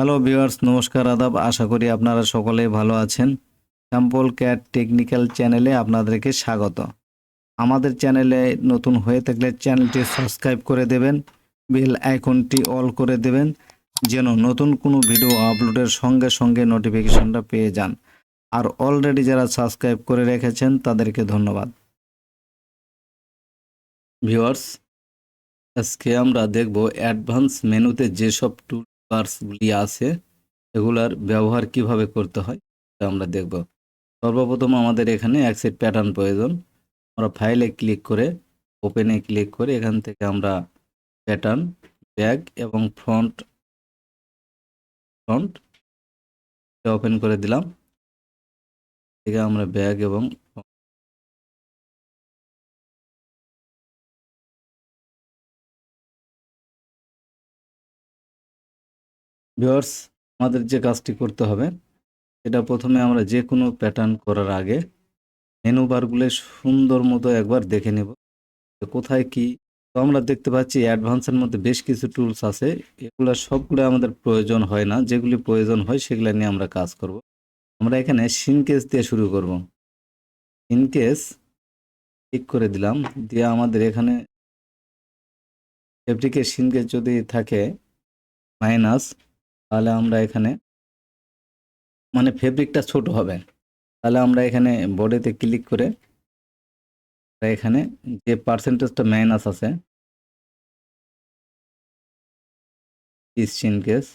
Hello viewers, নমস্কার, আদাব। আশা করি আপনারা সকলেই ভালো আছেন। স্যাম্পল ক্যাট টেকনিক্যাল চ্যানেলে আপনাদেরকে স্বাগত। আমাদের চ্যানেলে নতুন হয়ে থাকলে চ্যানেলটি সাবস্ক্রাইব করে দেবেন, বেল আইকনটি অল করে দেবেন, যেন নতুন কোনো ভিডিও আপলোডের সঙ্গে সঙ্গে নোটিফিকেশনটা পেয়ে যান। আর অলরেডি যারা সাবস্ক্রাইব করে রেখেছেন তাদেরকে ধন্যবাদ। ভিউয়ার্স, আজকে আমরা দেখব অ্যাডভান্স মেনুতে যেসব টুলবারসগুলি আছে এগুলার ব্যবহার কিভাবে করতে হয় তা আমরা দেখব। সর্বপ্রথম আমাদের এখানে এক সেট প্যাটার্ন প্রয়োজন। আমরা ফাইলে ক্লিক করে ওপেনে ক্লিক করে এখান থেকে আমরা প্যাটার্ন, ব্যাক এবং ফ্রন্ট ফ্রন্ট ওপেন করে দিলাম। থেকে আমরা ব্যাক এবং ভিউয়ার্স, আমাদের যে কাজটি করতে হবে এটা প্রথমে আমরা যে কোনো প্যাটার্ন করার আগে মেনু বারগুলো সুন্দর মতো একবার দেখে নেব কোথায় কি। তো আমরা দেখতে পাচ্ছি অ্যাডভান্সের মধ্যে বেশ কিছু টুলস আছে, এগুলো সবগুলো আমাদের প্রয়োজন হয় না, যেগুলি প্রয়োজন হয় সেগুলো নিয়ে আমরা কাজ করব। আমরা এখানে সিনকেস দিয়ে শুরু করব। ইনকেস ক্লিক করে দিলাম, দিয়ে আমাদের এখানে ফেব্রিকের সিনকেস যদি থাকে মাইনাস, তাহলে আমরা এখানে মানে ফেব্রিকটা ছোট হবে। তাহলে আমরা এখানে বডিতে ক্লিক করে এখানে যে পার্সেন্টেজটা মাইনাস আছে পিস সিনকেস,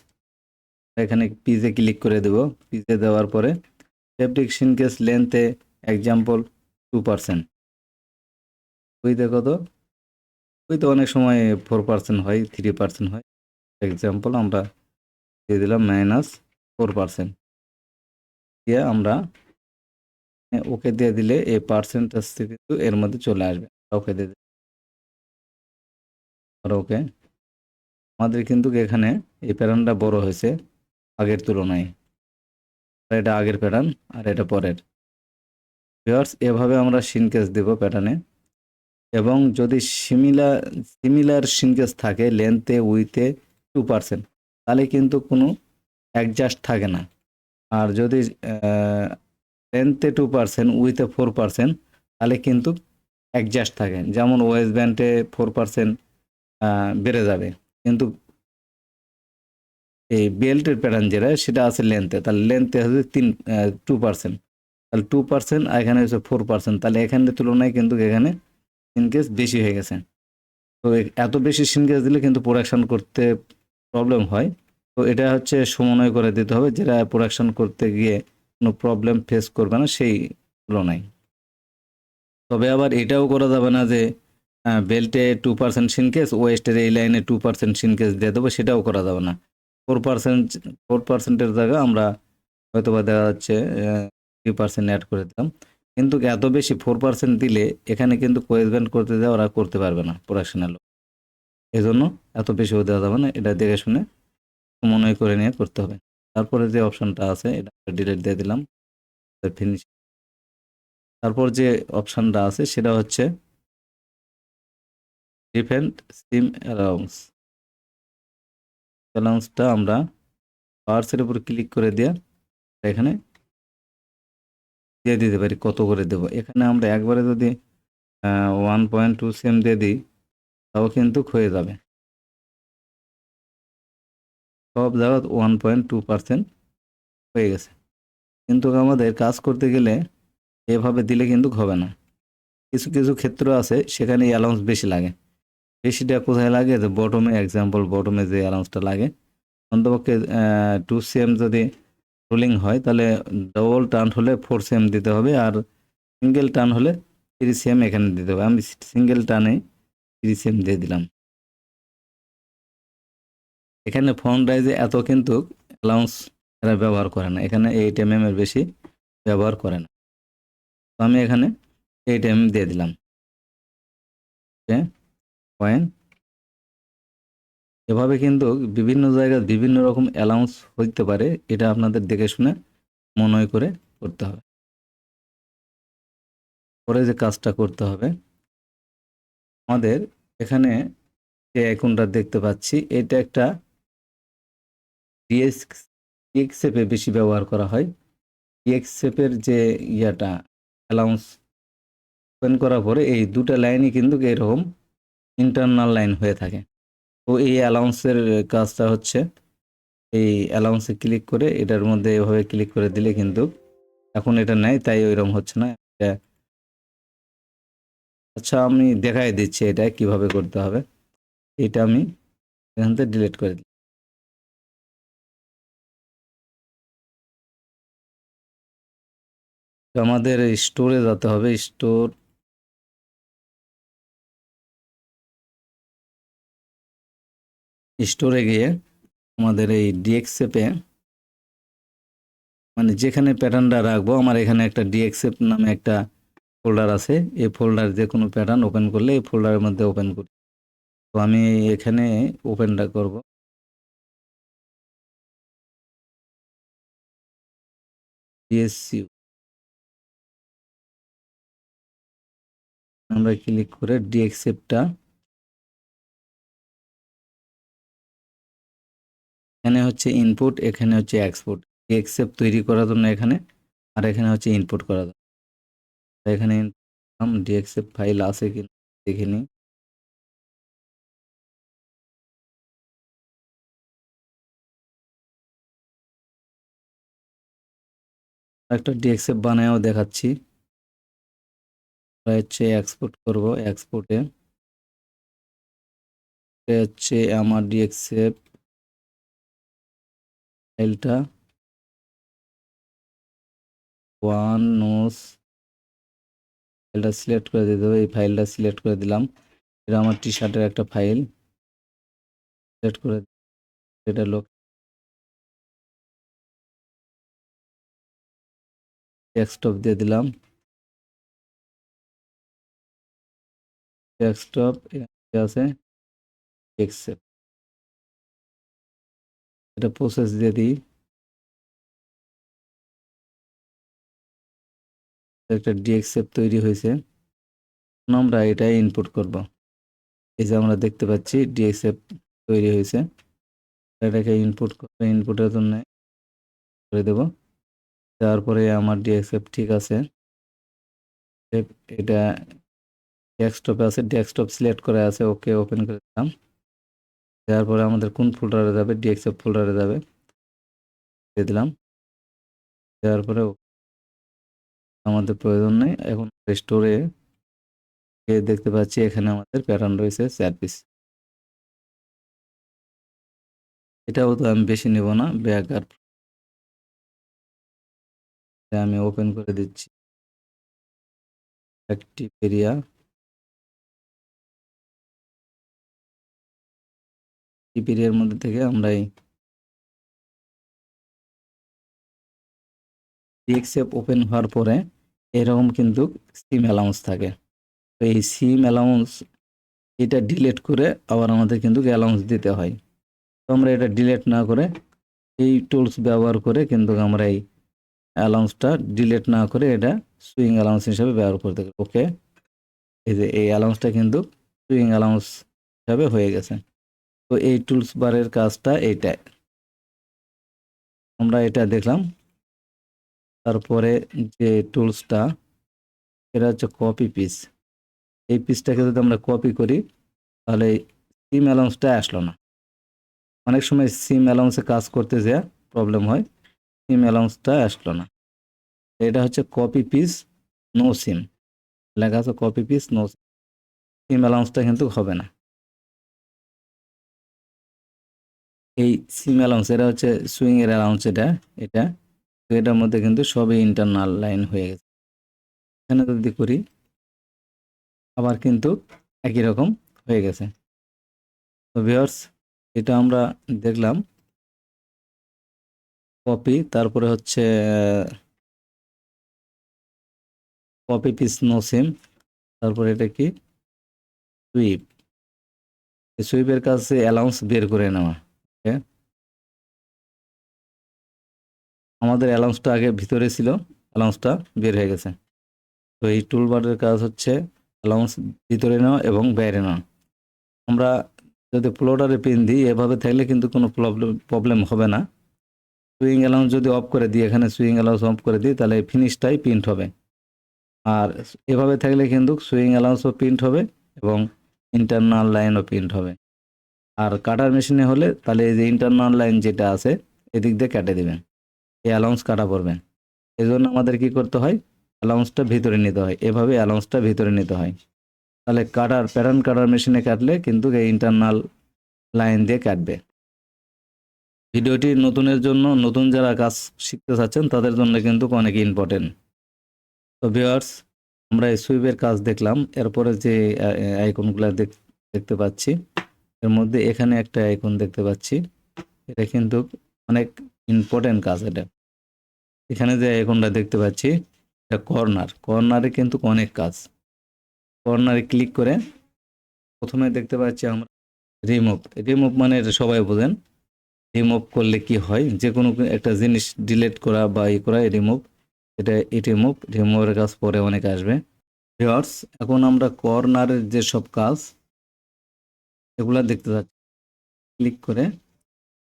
এখানে পিজে ক্লিক করে দেব। পিজে দেওয়ার পরে ফেব্রিক সিনকেস লেন্থে এক্সাম্পল 2%। উইথে কত? উইথে অনেক সময় 4% হয়, 3% হয়। এক্সাম্পল আমরা দিয়ে দিলাম -4%। দিয়ে আমরা ওকে দিয়ে দিলে এই পার্সেন্টেজ কিন্তু এর মধ্যে চলে আসবে। ওকে দিয়ে দিলাম, ওকে। আমাদের কিন্তু এখানে এই প্যাটার্নটা বড় হয়েছে আগের তুলনায়। এটা আগের প্যাটার্ন আর এটা পরের। ভিউয়ার্স, এভাবে আমরা সিনকেস দেব প্যাটার্নে। এবং যদি সিমিলার সিনকেস থাকে লেন্থে উইথে 2%, তাহলে কিন্তু কোনো অ্যাডজাস্ট থাকে না। আর যদি লেন্থে 2% উইথে 4%, তাহলে কিন্তু অ্যাডজাস্ট থাকে। যেমন ওয়েস্ট ব্যান্ডে 4% বেড়ে যাবে, কিন্তু এই বেল্টের প্যাটার্ন যেটা সেটা আছে লেন্থে, তাহলে লেন্থে হচ্ছে 2%, তাহলে 2% আর এখানে হচ্ছে 4%, তাহলে এখানের তুলনায় কিন্তু এখানে সিনকেস বেশি হয়ে গেছে। তো এত বেশি সিনকেস দিলে কিন্তু প্রোডাকশন করতে প্রবলেম হয়। তো এটা হচ্ছে সমন্বয় করে দিতে হবে, যেটা প্রোডাকশন করতে গিয়ে কোনো প্রবলেম ফেস করবে না সেই তুলনায়। তবে আবার এটাও করা যাবে না যে বেল্টে 2% সিনকেস, ওয়েস্টের এই লাইনে 2% সিনকেস দিয়ে দেবো, সেটাও করা যাবে না। 4% 4%-এর জায়গায় আমরা হয়তো বা দেখা যাচ্ছে 3% অ্যাড করে দিলাম। কিন্তু এত বেশি 4% দিলে এখানে কিন্তু কোয়েসবেন্ট করতে দেওয়া ওরা করতে পারবে না প্রোডাকশনের লোক। এজন্য এত বেশিও দেওয়া যাবে না, এটা দেখে শুনে সমন্বয় করে নিয়ে করতে হবে। তারপরে যে অপশনটা আছে এটা ডিলিট দিয়ে দিলাম, ফিনিশ। তারপর যে অপশনটা আছে সেটা হচ্ছে ডিফেন্ড সিম অ্যালাউন্সটা আমরা পার্সের উপর ক্লিক করে দিয়ে এখানে দিয়ে দিতে পারি কত করে দেব। এখানে আমরা একবারে যদি 1.2 সিএম দিয়ে দিই তাও কিন্তু হয়ে যাবে। সব জায়গা 1.2% হয়ে গেছে, কিন্তু আমাদের কাজ করতে গেলে এভাবে দিলে কিন্তু হবে না। কিছু কিছু ক্ষেত্র আছে সেখানে অ্যালাউন্স বেশি লাগে। বেশিটা কোথায় লাগে? যে বটমে, এক্সাম্পল বটমে যে অ্যালাউন্সটা লাগে অন্তপক্ষে 2 সিএম যদি রোলিং হয় তাহলে ডবল টার্ন হলে 4 সিএম দিতে হবে, আর সিঙ্গেল টার্ন হলে 3 সিএম এখানে দিতে হবে। আমি সিঙ্গেল টার্নে 3 সিএম দিয়ে দিলাম। এখানে ফন্ট রাইজে এত কিন্তু অ্যালাউন্স এরা ব্যবহার করে না, এখানে 8 mm এর বেশি ব্যবহার করে না। তো আমি এখানে 8 mm দিয়ে দিলাম। পয়েন্ট এভাবে কিন্তু বিভিন্ন জায়গায় বিভিন্ন রকম অ্যালাউন্স হইতে পারে, এটা আপনাদের দেখে শুনে মনে করে করতে হবে। পরে যে কাজটা করতে হবে, আমাদের এখানে যে আইকনটা দেখতে পাচ্ছি এটা একটা ডিএক্সএফে বেশি ব্যবহার করা হয়। ডিএক্সএফের যে ইয়াটা অ্যালাউন্স ওপেন করার পরে এই দুটো লাইনই কিন্তু এরকম ইন্টারনাল লাইন হয়ে থাকে। তো এই অ্যালাউন্সের কাজটা হচ্ছে এই অ্যালাউন্সে ক্লিক করে এটার মধ্যে এভাবে ক্লিক করে দিলে কিন্তু এখন এটা নেয়, তাই ওইরকম হচ্ছে না। আচ্ছা, আমি দেখাই দিচ্ছি এটা কিভাবে করতে হবে। এটা আমি এখান থেকে ডিলিট করে দিই। তো আমাদের স্টোরে যেতে হবে, স্টোরে গিয়ে আমাদের এই ডিএক্সএপে মানে যেখানে প্যাটার্নটা রাখবো, আমার এখানে একটা ডিএক্সএপ নামে একটা ফোল্ডার আছে। এই ফোল্ডার যে কোনো প্যাটার্ন ওপেন করলে এই ফোল্ডারের মধ্যে ওপেন করি। তো আমি এখানে ওপেনটা করব। ডিএসইউ আমরা ক্লিক করে ডিএক্সএপটা এখানে হচ্ছে ইনপুট, এখানে হচ্ছে এক্সপোর্ট। ডিএক্সএপ তৈরি করার জন্য এখানে, আর এখানে হচ্ছে ইনপুট করার জন্য। এখানে ডিএক্সএপ ফাইল আছে কিনা দেখে নিই। একটা ডিএক্সএফ বানায়ও দেখাচ্ছি। হচ্ছে এক্সপোর্ট করব, এক্সপোর্টে হচ্ছে আমার ডিএক্সএফ ফাইলটা ওয়ান নোস ফাইলটা সিলেক্ট করে দিতে হবে। এই ফাইলটা সিলেক্ট করে দিলাম। এটা আমার টি শার্টের একটা ফাইল সিলেক্ট করে এটা লোক ডেস্কটপ দিয়ে দিলাম। ডেস্কটপ আছে ডিএক্সএফ, এটা প্রসেস দিয়ে দিই। একটা ডিএক্সএফ তৈরি হয়েছে, আমরা এটা ইনপুট করব। এই যে আমরা দেখতে পাচ্ছি ডিএক্সএফ তৈরি হয়েছে। এটাকে ইনপুট করবে, ইনপুটের জন্য করে দেব। তারপরে আমার ডিএক্সএফ ঠিক আছে। এটা ডেস্কটপে আছে, ডেস্কটপ সিলেক্ট করে আছে, ওকে ওপেন করে দিলাম। তারপরে আমাদের কোন ফোল্ডারে যাবে, ডিএক্সএফ ফোল্ডারে যাবে, দিয়ে দিলাম। তারপরে আমাদের প্রয়োজন নেই। এখন স্টোরে দেখতে পাচ্ছি এখানে আমাদের প্যাটার্ন রয়েছে 4 পিস। এটাও তো আমি বেশি নেব না, ব্যাক আর আমি ওপেন করে দিচ্ছি। অ্যাক্টিভ এরিয়া, টিপ এরিয়ার মধ্যে থেকে আমরা এই ডিএক্সএফ ওপেন হওয়ার পরে এরকম কিন্তু সিম অ্যালাউন্স থাকে। তো এই সিম অ্যালাউন্স এটা ডিলিট করে আবার আমাদের কিন্তু অ্যালাউন্স দিতে হয়। তো আমরা এটা ডিলিট না করে এই টুলস ব্যবহার করে কিন্তু আমরা এই অ্যালাউন্সটা ডিলিট না করে এটা সুইং অ্যালাউন্স হিসাবে ব্যবহার করতে পারি। ওকে, এই যে এই অ্যালাউন্সটা কিন্তু সুইং অ্যালাউন্স হিসাবে হয়ে গেছে। তো এই টুলস বারের কাজটা এইটাই, আমরা এটা দেখলাম। তারপরে যে টুলসটা এটা হচ্ছে কপি পিস। এই পিসটাকে যদি আমরা কপি করি তাহলে সিম অ্যালাউন্সটা আসলো না। অনেক সময় সিম অ্যালাউন্সে কাজ করতে যা প্রবলেম হয়, সিম অ্যালাউন্সটা আসলো না। এটা হচ্ছে কপি পিস নো সিম, লেখা আছে কপি পিস নো সিম অ্যালাউন্সটা কিন্তু হবে না। এই সিম অ্যালাউন্স এটা হচ্ছে সুইং এর অ্যালাউন্স, এটা তো এটার মধ্যে কিন্তু সবই ইন্টারনাল লাইন হয়ে গেছে। এখানে যদি করি আবার কিন্তু একই রকম হয়ে গেছে। তো ভিউয়ার্স, এটা আমরা দেখলাম কপি, তারপরে হচ্ছে কপি পিস নো সিম, তারপরে এটা কি সুইপ। সুইপের কাছে অ্যালাউন্স বের করে নেওয়া। ওকে, আমাদের অ্যালাউন্সটা আগে ভিতরে ছিল, অ্যালাউন্সটা বের হয়ে গেছে। তো এই টুলবারের কাজ হচ্ছে অ্যালাউন্স ভিতরে নেওয়া এবং বাইরে নেওয়া। আমরা যদি প্লটারে পিন দিই এভাবে থাকলে কিন্তু কোনো প্রবলেম হবে না। সুইং অ্যালাউন্স যদি অফ করে দিই, এখানে সুইং অ্যালাউন্স অফ করে দিই, তাহলে ফিনিশটাই প্রিন্ট হবে। আর এভাবে থাকলে কিন্তু সুইং অ্যালাউন্সও প্রিন্ট হবে এবং ইন্টারনাল লাইনও প্রিন্ট হবে। আর কাটার মেশিনে হলে তাহলে এই যে ইন্টারনাল লাইন যেটা আছে এদিক দিয়ে কেটে দিবেন, এই অ্যালাউন্স কাটা পড়বে। এই জন্য আমাদের কি করতে হয়, অ্যালাউন্সটা ভিতরে নিতে হয়, এভাবে অ্যালাউন্সটা ভিতরে নিতে হয়। তাহলে প্যাটার্ন কাটার মেশিনে কাটলে কিন্তু এই ইন্টারনাল লাইন দিয়ে কাটবে। ভিডিওটি নতুনের জন্য, নতুন যারা কাজ শিখতে চাচ্ছেন তাদের জন্য কিন্তু অনেক ইম্পর্টেন্ট। তো ভিউয়ার্স, আমরা এই সুইপের কাজ দেখলাম। এরপরে যে আইকনগুলো দেখতে পাচ্ছি, এর মধ্যে এখানে একটা আইকন দেখতে পাচ্ছি, এটা কিন্তু অনেক ইম্পর্টেন্ট কাজ। এটা এখানে যে আইকনটা দেখতে পাচ্ছি, এটা কর্নারে কিন্তু অনেক কাজ। কর্নারে ক্লিক করে প্রথমে দেখতে পাচ্ছি আমরা রিমুভ মানে এটা সবাই বোঝেন। রিমুভ করলে কি হয়, যে কোনো একটা জিনিস ডিলিট করা বা করা, এটা রিমুভের কাজ পরে অনেক আসবে। ভিউয়ার্স, এখন আমরা কর্নারের যে সব কাজ এগুলা দেখতে যাচ্ছি। ক্লিক করে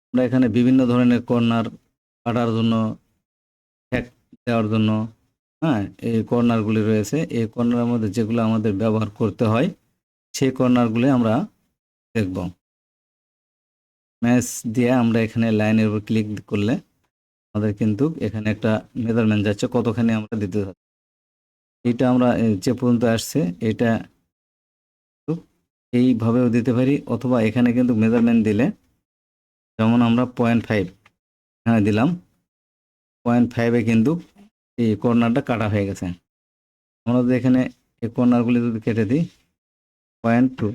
আমরা এখানে বিভিন্ন ধরনের কর্নার কাটার জন্য, হ্যাক দেওয়ার জন্য, হ্যাঁ, এই কর্নারগুলি রয়েছে। এই কর্নারের মধ্যে যেগুলো আমাদের ব্যবহার করতে হয় সেই কর্নারগুলি আমরা দেখব। ম্যাচ দিয়ে আমরা এখানে লাইনের উপর ক্লিক করলে আমাদের কিন্তু এখানে একটা মেজারমেন্ট যাচ্ছে কতখানি আমরা দিতে চাচ্ছি। এইটা আমরা যে পর্যন্ত আসছে এটা এইভাবেও দিতে পারি, অথবা এখানে কিন্তু মেজারমেন্ট দিলে, যেমন আমরা 0.5 এখানে দিলাম, 0.5-এ কিন্তু এই কর্নারটা কাটা হয়ে গেছে। আমরা যদি এখানে এই কর্নারগুলি যদি কেটে দিই 0.2,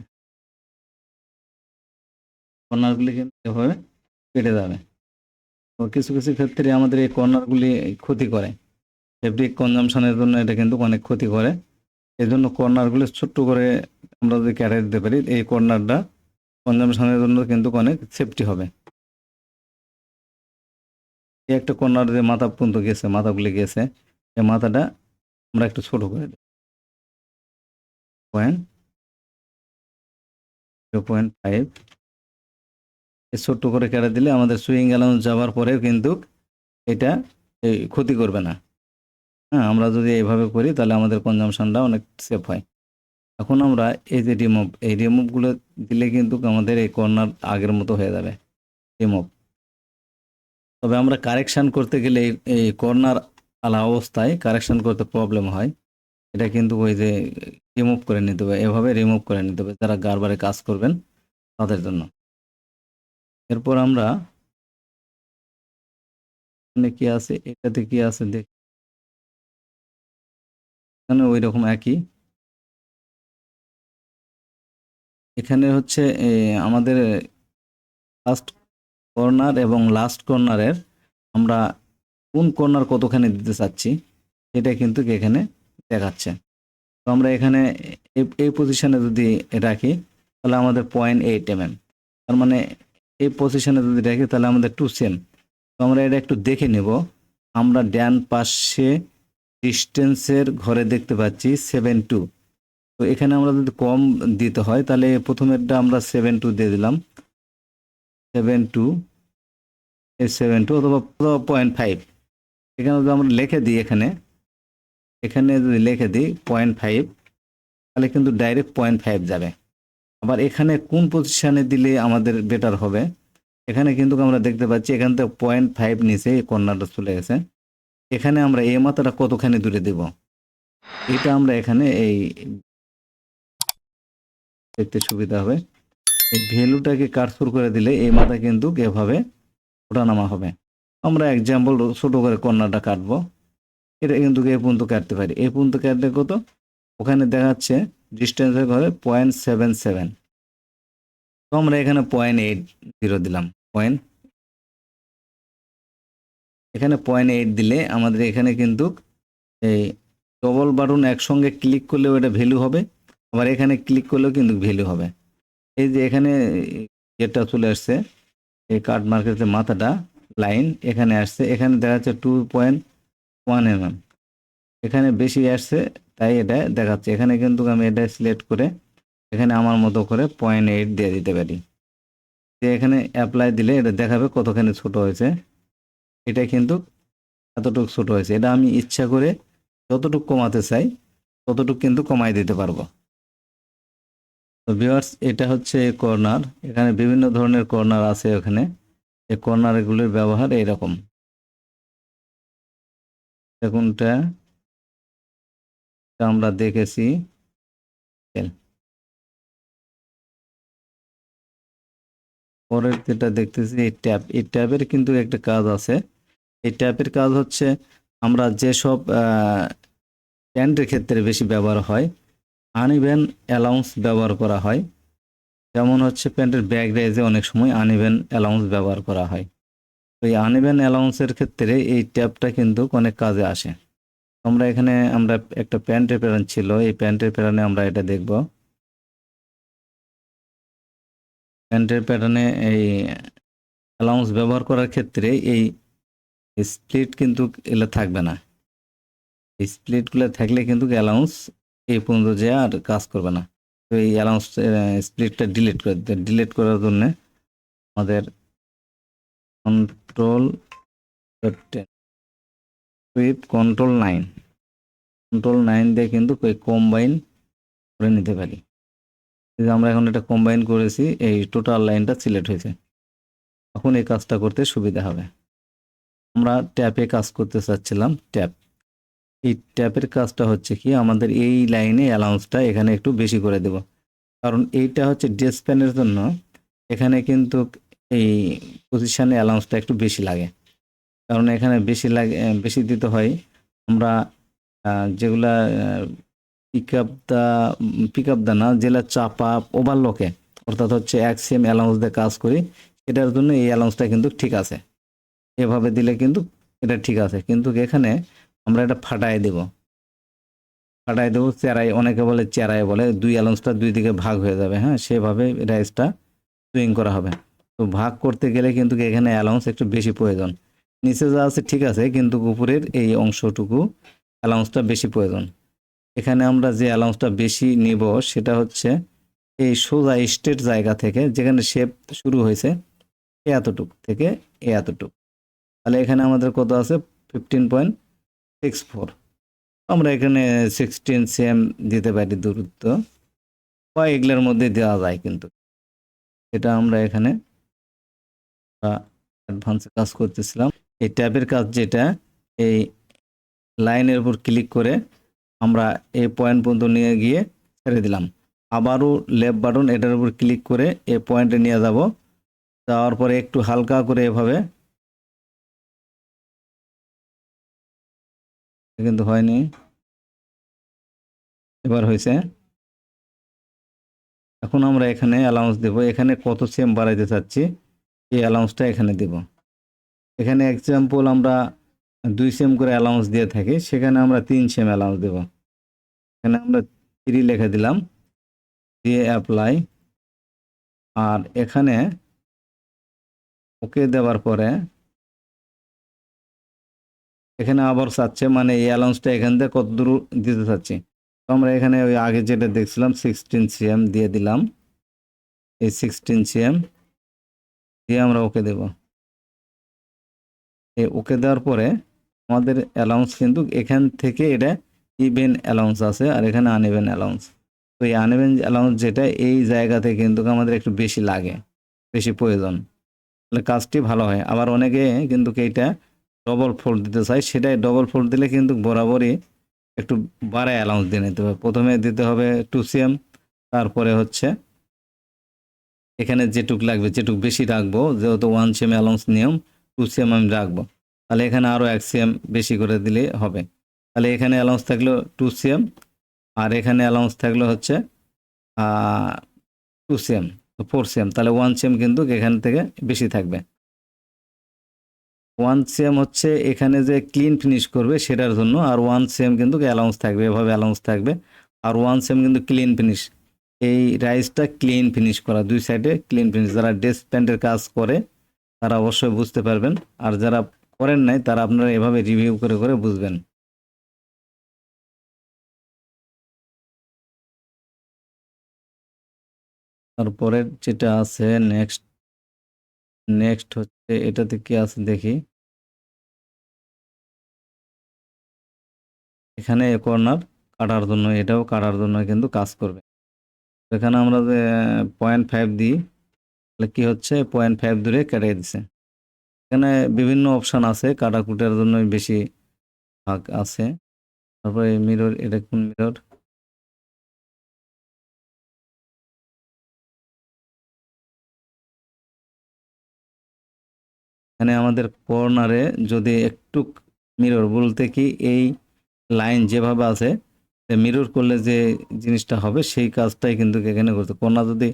কর্নারগুলি কিন্তু এভাবে কেটে যাবে। তো কিছু কিছু ক্ষেত্রে আমাদের এই কর্নারগুলি ক্ষতি করে, ফেব্রিক কনজামশনের জন্য এটা কিন্তু অনেক ক্ষতি করে। এই জন্য কর্নারগুলি ছোট্ট করে আমরা যদি কেটে দিতে পারি, এই কর্নারটা কনজামশনের জন্য কিন্তু অনেক সেফটি হবে। এই একটা কর্নার যে মাথা পর্যন্ত গেছে, মাথাগুলি গেছে, এই মাথাটা আমরা একটু ছোট করে দিই, 0.5 ছোট্ট করে কেটে দিলে আমাদের সুইং অ্যালাউন্স যাওয়ার পরেও কিন্তু এটা এই ক্ষতি করবে না। হ্যাঁ, আমরা যদি এইভাবে করি তাহলে আমাদের কনজামশনটা অনেক সেফ হয়। এখন আমরা এই যে এই রিমুভগুলো দিলে কিন্তু আমাদের এই কর্নার আগের মতো হয়ে যাবে রিমুভ। তবে আমরা কারেকশান করতে গেলে এই কর্নার আলা অবস্থায় কারেকশান করতে প্রবলেম হয়। এটা কিন্তু ওই যে রিমুভ করে নিতে হবে, এভাবে রিমুভ করে নিতে হবে যারা গারবারে কাজ করবেন তাদের জন্য। এরপর আমরা এখানে কি আছে, এটাতে কি আছে দেখ, এখানে ওই রকম একই। এখানে হচ্ছে আমাদের ফার্স্ট কর্নার এবং লাস্ট কর্নারের আমরা কোন কর্নার কতখানি দিতে চাচ্ছি সেটা কিন্তু এখানে দেখাচ্ছে। তো আমরা এখানে এই পজিশনে যদি রাখি তাহলে আমাদের 0.8 mm, তার মানে এই পজিশনে যদি রাখি তাহলে আমাদের 2 সেম। তো আমরা এটা একটু দেখে নেব। আমরা ডান পাশে ডিস্টেন্সের ঘরে দেখতে পাচ্ছি 7.2। তো এখানে আমরা যদি কম দিতে হয় তাহলে প্রথমেরটা আমরা 7.2 দিয়ে দিলাম, 7.2 অথবা 0.5। এখানে যদি আমরা লিখে দিই, এখানে যদি লিখে দিই 0.5 তাহলে কিন্তু ডাইরেক্ট 0.5 যাবে। আবার এখানে কোন পজিশনে দিলে আমাদের বেটার হবে, এখানে কিন্তু আমরা দেখতে পাচ্ছি এখান থেকে 0.5 নিচে কর্নারটা চলে গেছে। এখানে আমরা এই মাথাটা কতখানি দূরে দেব এটা আমরা এখানে এই দেখতে সুবিধা হবে। এই ভ্যালুটাকে কাটছুট করে দিলে এই মাথা কিন্তু এভাবে ওঠানামা হবে। আমরা এক্সাম্পল ছোট করে কর্নারটা কাটবো, এটা কিন্তু এই পর্যন্ত কাটতে পারি। এই পর্যন্ত কাটলে কত, ওখানে দেখাচ্ছে ডিস্টেন্সের ঘরে 0.77। তো আমরা এখানে 0.80 দিলাম, এখানে 0.8 দিলে আমাদের এখানে কিন্তু এই ডবল বাটন একসঙ্গে ক্লিক করলেও এটা ভ্যালু হবে, আবার এখানে ক্লিক করলেও কিন্তু ভ্যালু হবে। এই যে এখানে যেটা চলে আসছে, এই কাট মার্কের মাথাটা লাইন এখানে আসছে, এখানে দেখা যাচ্ছে 2.1 mm, এখানে বেশি আসছে তাই এটা দেখাচ্ছে। এখানে কিন্তু আমি এটা সিলেক্ট করে এখানে আমার মতো করে 0.8 দিয়ে দিতে পারি। এখানে অ্যাপ্লাই দিলে এটা দেখাবে কতখানি ছোট হয়েছে। এটা কিন্তু এতটুকু ছোট হয়েছে। এটা আমি ইচ্ছা করে যতটুকু কমাতে চাই ততটুকু কিন্তু কমাই দিতে পারবো। তো ভিউয়ার্স, এটা হচ্ছে কর্নার। এখানে বিভিন্ন ধরনের কর্নার আছে। ওখানে এই কর্নারগুলোর ব্যবহার এইরকম। কোনটা আমরা দেখেছি। পরের যেটা দেখতেছি এই ট্যাব, এই ট্যাবের কিন্তু একটা কাজ আছে। এই ট্যাবের কাজ হচ্ছে আমরা যেসব প্যান্টের ক্ষেত্রে বেশি ব্যবহার হয়, আনইভেন অ্যালাউন্স ব্যবহার করা হয়। যেমন হচ্ছে প্যান্টের ব্যাক রাইজে অনেক সময় আনইভেন অ্যালাউন্স ব্যবহার করা হয়। তো এই আনইভেন অ্যালাউন্সের ক্ষেত্রে এই ট্যাবটা কিন্তু অনেক কাজে আসে। আমরা একটা প্যান্টের প্যাটার্ন ছিল, এই প্যান্টের প্যাটার্নে আমরা এটা দেখব। প্যান্টের প্যাটার্নে এই অ্যালাউন্স ব্যবহার করার ক্ষেত্রে এই স্প্লিট কিন্তু এগুলো থাকবে না। এই স্প্লিটগুলো থাকলে কিন্তু অ্যালাউন্স এই পর্যন্ত যে আর কাজ করবে না। তো এই অ্যালাউন্স স্প্লিটটা ডিলিট করে দিতে, ডিলিট করার জন্য আমাদের কন্ট্রোল সুইপ কন্ট্রোল 9 দিয়ে কিন্তু কম্বাইন করে নিতে পারি। এই যে আমরা এখন এটা কম্বাইন করেছি, এই টোটাল লাইনটা সিলেক্ট হয়েছে। এখন এই কাজটা করতে সুবিধা হবে। আমরা ট্যাপে কাজ করতে চাচ্ছিলাম। ট্যাপ, এই ট্যাপের কাজটা হচ্ছে কি, আমাদের এই লাইনে অ্যালাউন্সটা এখানে একটু বেশি করে দেব। কারণ এইটা হচ্ছে ডেস্ক প্যানের জন্য এখানে কিন্তু এই পজিশনে অ্যালাউন্সটা একটু বেশি লাগে। কারণ এখানে বেশি লাগে, বেশি দিতে হয়। আমরা যেগুলা পিক আপ দা না, যেগুলা চাপা ওভারলকে, অর্থাৎ হচ্ছে এক্সএম অ্যালাউন্স দিয়ে কাজ করি, এটার জন্য এই অ্যালাউন্সটা কিন্তু ঠিক আছে। এভাবে দিলে কিন্তু এটা ঠিক আছে। কিন্তু এখানে আমরা এটা ফাটাই দেবো চেরাই, অনেকে বলে চেরাই বলে, দুই অ্যালাউন্সটা দুই দিকে ভাগ হয়ে যাবে। হ্যাঁ, সেভাবে রাইসটা সুইং করা হবে। তো ভাগ করতে গেলে কিন্তু এখানে অ্যালাউন্স একটু বেশি প্রয়োজন। নিচে যা আছে ঠিক আছে, কিন্তু উপরের এই অংশটুকু অ্যালাউন্সটা বেশি প্রয়োজন। এখানে আমরা যে অ্যালাউন্সটা বেশি নিব সেটা হচ্ছে এই সোজা স্ট্রেট জায়গা থেকে, যেখানে শেপ শুরু হয়েছে এতটুক থেকে এতটুক। তাহলে এখানে আমাদের কত আছে, 15.64। আমরা এখানে 16 সেম দিতে পারি দূরত্ব, বা এগুলোর মধ্যে দেওয়া যায়। কিন্তু এটা আমরা এখানে অ্যাডভান্সে কাজ করতেছিলাম। এই ট্যাবের কাজ যেটা, এই লাইনের উপর ক্লিক করে আমরা এই পয়েন্ট পর্যন্ত নিয়ে গিয়ে ছেড়ে দিলাম। আবারও লেফট বাটন এটার উপর ক্লিক করে এই পয়েন্টে নিয়ে যাব। যাওয়ার পরে একটু হালকা করে এভাবে, কিন্তু হয়নি, এবার হয়েছে। এখন আমরা এখানে অ্যালাউন্স দেব। এখানে কত সেম বাড়াইতে চাচ্ছি এই অ্যালাউন্সটা এখানে দেব। এখানে এক্সাম্পল আমরা 2 সেম করে অ্যালাউন্স দিয়ে থাকি, সেখানে আমরা 3 সেম অ্যালাউন্স দেব। এখানে আমরা 3 লিখে দিলাম, দিয়ে অ্যাপ্লাই। আর এখানে ওকে দেওয়ার পরে এখানে আবার চাচ্ছে, মানে এই অ্যালাউন্সটা এখান থেকে কত দূর দিতে চাচ্ছি। তো আমরা এখানে ওই আগে যেটা দেখছিলাম 16 সিএম দিয়ে দিলাম। এই 16 সিএম দিয়ে আমরা ওকে দেব। এই ওকে দেওয়ার পরে আমাদের অ্যালাউন্স কিন্তু এখান থেকে এটা ইভেন অ্যালাউন্স আছে, আর এখানে আনইভেন অ্যালাউন্স। তো এই আনইভেন অ্যালাউন্স যেটা, এই জায়গাতে কিন্তু আমাদের একটু বেশি লাগে, বেশি প্রয়োজন। তাহলে কাজটি ভালো হয়। আবার অনেকে কিন্তু এইটা ডবল ফোল্ড দিতে চায়, সেটাই ডবল ফোল্ড দিলে কিন্তু বরাবরই একটু বাড়ায় অ্যালাউন্স দিয়ে নিতে হবে। প্রথমে দিতে হবে 2 সিএম, তারপরে হচ্ছে এখানে যেটুক লাগবে, যেটুক বেশি রাখবো, যেহেতু 1 সিএম অ্যালাউন্স নিয়ম, 2 সিএম আমি রাখবো। তাহলে এখানে আরও 1 সিএম বেশি করে দিলে হবে। তাহলে এখানে অ্যালাউন্স থাকলো 2 সিএম, আর এখানে অ্যালাউন্স থাকলো হচ্ছে 2 সিএম, তো 4 সিএম। তাহলে 1 সিএম কিন্তু এখান থেকে বেশি থাকবে। 1 সিএম হচ্ছে এখানে যে ক্লিন ফিনিশ করবে সেটার জন্য, আর 1 সিএম কিন্তু অ্যালাউন্স থাকবে, এভাবে অ্যালাউন্স থাকবে। আর 1 সিএম কিন্তু ক্লিন ফিনিশ, এই রাইসটা ক্লিন ফিনিশ করা, দুই সাইডে ক্লিন ফিনিশ। যারা ডেস্ক প্যান্টের কাজ করে তারা অবশ্যই বুঝতে পারবেন, আর যারা করেন নাই তারা আপনারা এভাবে রিভিউ করে করে বুঝবেন। তারপরে যেটা আছে নেক্সট, নেক্সট হচ্ছে এটাতে কি আছে দেখি। এখানে কর্নার কাটার জন্য, এটাও কাটার জন্য কিন্তু কাজ করবে। এখানে আমরা যে 0.5 দিই, তাহলে কি হচ্ছে 0.5 দূরে কেটে দিছে। এখানে বিভিন্ন অপশান আছে, কাটাকুটার জন্য বেশি ভাগ আছে। তারপরে মিরর, এটা কোন মিরর? এখানে আমাদের কর্নারে যদি একটু মিরর বলতে কি এই লাইন যেভাবে আছে, মিরর করলে যে জিনিসটা হবে সেই কাজটাই কিন্তু এখানে করতে। কর্নার যদি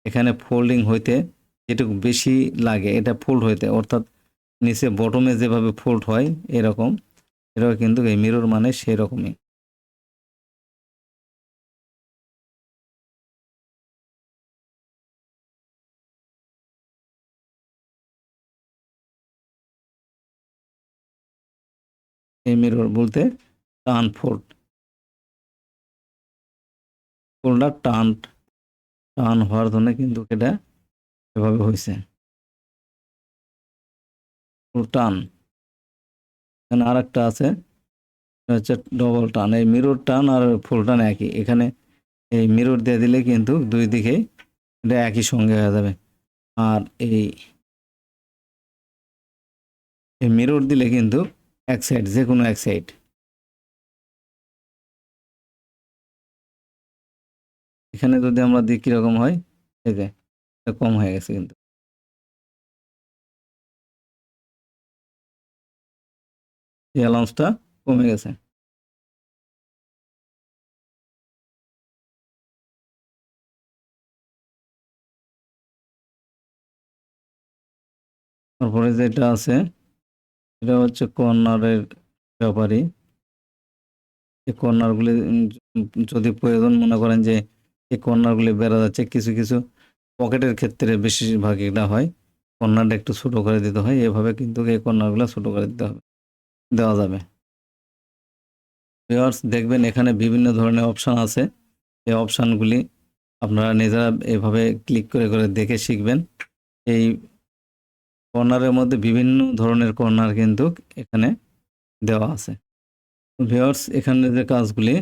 এখানে ফোল্ডিং হইতে যেটুকু বেশি লাগে, এটা ফোল্ড হইতে, অর্থাৎ নিচে বটমে যেভাবে ফোল্ড হয় এরকম, এটাও কিন্তু এই মিরর মানে সেই রকমই। এই মিরর বলতে turn fold, folder turn, turn হওয়ার জন্য কিন্তু এটা এভাবে হয়েছে টার্ন। এখানে আর একটা আছে, এটা হচ্ছে ডবল টার্ন। এই মিরর টার্ন আর ফুল টার্ন একই। এখানে এই মিরর দিয়ে দিলে কিন্তু দুই দিকে এটা একই সঙ্গে হয়ে যাবে। আর এই মিরর দিলে কিন্তু এক সাইড, যে কোনো এক সাইড। এখানে যদি আমরা দিই কীরকম হয়, এই যে এটা কম হয়ে গেছে কিন্তু। এই অ্যালাউন্সটা কমে গেছে। তারপরে যেটা আছে, এটা হচ্ছে কর্নারের ব্যাপারই। এই কর্নারগুলি যদি প্রয়োজন মনে করেন যে এই কর্নারগুলি বেড়া যাচ্ছে, কিছু কিছু পকেটের ক্ষেত্রে বেশিরভাগ এটা হয়, কর্নারটা একটু ছোটো করে দিতে হয়। এভাবে কিন্তু এই কর্নারগুলো ছোটো করে দিতে হবে, দেওয়া যাবে। ভিউয়ার্স দেখবেন এখানে বিভিন্ন ধরনের অপশান আছে। এই অপশানগুলি আপনারা নিজেরা এভাবে ক্লিক করে করে দেখে শিখবেন। এই কর্নারের মধ্যে বিভিন্ন ধরনের কর্নার কিন্তু এখানে দেওয়া আছে। ভিউয়ার্স এখানে যে কাজগুলি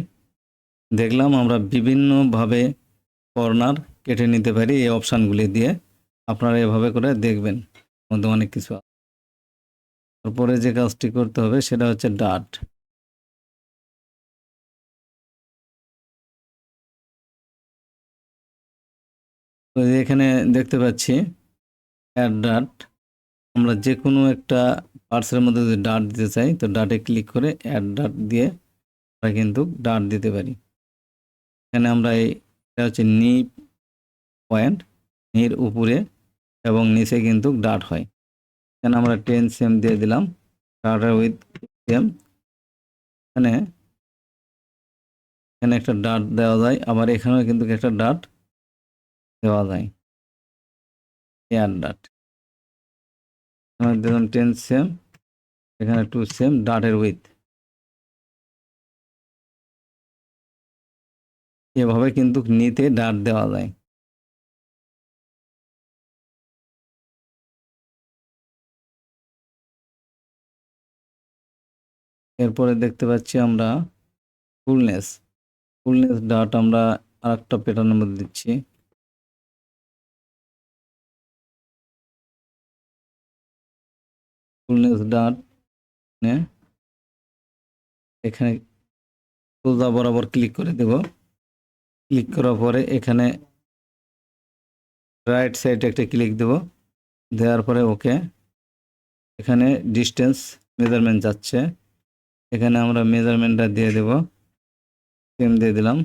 দেখলাম, আমরা বিভিন্নভাবে কর্নার কেটে নিতে পারি এই অপশানগুলি দিয়ে। আপনারা এভাবে করে দেখবেন, মধ্যে অনেক কিছু আছে। তারপরে যে কাজটি করতে হবে সেটা হচ্ছে ডাট। তো এখানে দেখতে পাচ্ছি অ্যাড ডাট। আমরা যে কোনো একটা পার্টসের মধ্যে যদি ডাট দিতে চাই, তো ডাটে ক্লিক করে অ্যাড ডাট দিয়ে আমরা কিন্তু ডাট দিতে পারি। এখানে আমরা এটা হচ্ছে নি পয়েন্ট, নির উপরে এবং নিচে কিন্তু ডাট হয়। এখানে আমরা 10 সেম দিয়ে দিলাম, ডাটের উইথ সেম। এখানে এখানে একটা ডাট দেওয়া যায়, আবার এখানেও কিন্তু একটা ডাট দেওয়া যায়, এয়ার ডাট। দিলাম 10 সেম, এখানে 2 সেম ডাটের উইথ। এভাবে কিন্তু নিতে ডাট দেওয়া যায়। এরপরে দেখতে পাচ্ছি আমরা ফুলনেস, ফুলনেস ডাট আমরা আরেকটা প্যাটার্নের মধ্যে দিচ্ছি। ফুলনেস ডাট এখানে সোজা বরাবর ক্লিক করে দেব। ক্লিক করার পরে এখানে রাইট সাইডে একটা ক্লিক দেব, দেওয়ার পরে ওকে। এখানে ডিস্টেন্স মেজারমেন্ট যাচ্ছে, এখানে আমরা মেজারমেন্টটা দিয়ে দেব, সেম দিয়ে দিলাম।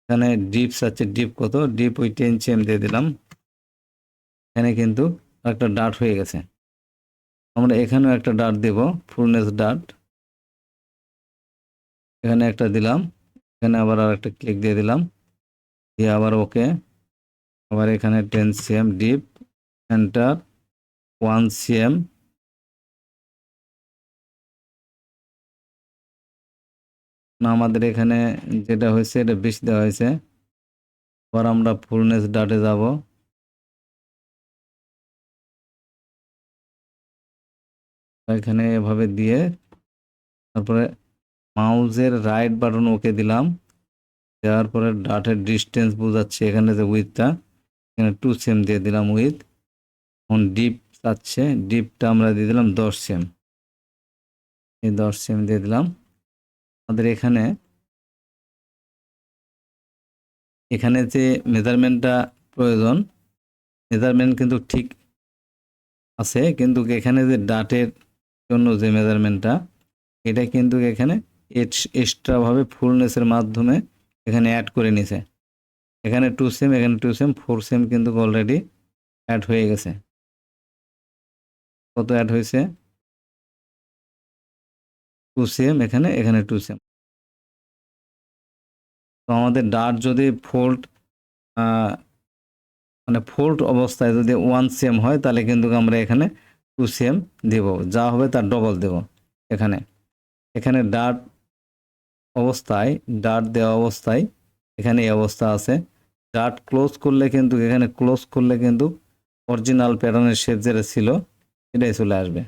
এখানে ডিপস আছে, ডিপ কত, ডিপ ওই 10 সেম দিয়ে দিলাম। এখানে কিন্তু একটা ডাট হয়ে গেছে। আমরা এখানেও একটা ডাট দেব, ফুলনেস ডাট। এখানে একটা দিলাম, এখানে আবার আর একটা ক্লিক দিয়ে দিলাম, দিয়ে আবার ওকে। আবার এখানে 10 সিএম ডিপ, এন্টার, 1 সিএম। না, আমাদের এখানে যেটা হয়েছে এটা বেশি দেওয়া হয়েছে। আবার আমরা ফুলনেস ডাটে যাব, এখানে এভাবে দিয়ে তারপরে মাউসের রাইট বাটন ওকে দিলাম, দেওয়ার পরে ডাটের ডিস্টেন্স বোঝাচ্ছে এখানে যে উইথটা, এখানে 2 সেম দিয়ে দিলাম উইথ। এখন ডিপ চাচ্ছে, ডিপটা আমরা দিয়ে দিলাম 10 সেম, এই 10 সেম দিয়ে দিলাম। আমাদের এখানে এখানে যে মেজারমেন্টটা প্রয়োজন, মেজারমেন্ট কিন্তু ঠিক আছে, কিন্তু এখানে যে ডাটের জন্য যে মেজারমেন্টটা, এটা কিন্তু এখানে এক্সট্রাভাবে ফুলনেসের মাধ্যমে এখানে অ্যাড করে নিছে। এখানে 2 সেম, এখানে 2 সেম, 4 সেম কিন্তু অলরেডি অ্যাড হয়ে গেছে। কত অ্যাড হয়েছে? 2 সেম, এখানে 2 সেম। তো আমাদের ডাট যদি ফোল্ড মানে ফোল্ড অবস্থায় যদি 1 সেম হয়, তাহলে কিন্তু আমরা এখানে 2 সেম দেব, যা হবে তার ডবল দেব। এখানে এখানে ডাট অবস্থায়, ডাট দেওয়া অবস্থায় এখানে এই অবস্থা আছে। ডাট ক্লোজ করলে কিন্তু এখানে ক্লোজ করলে কিন্তু অরিজিনাল প্যাটার্নের শেপ যেটা ছিল এটাই চলে আসবে।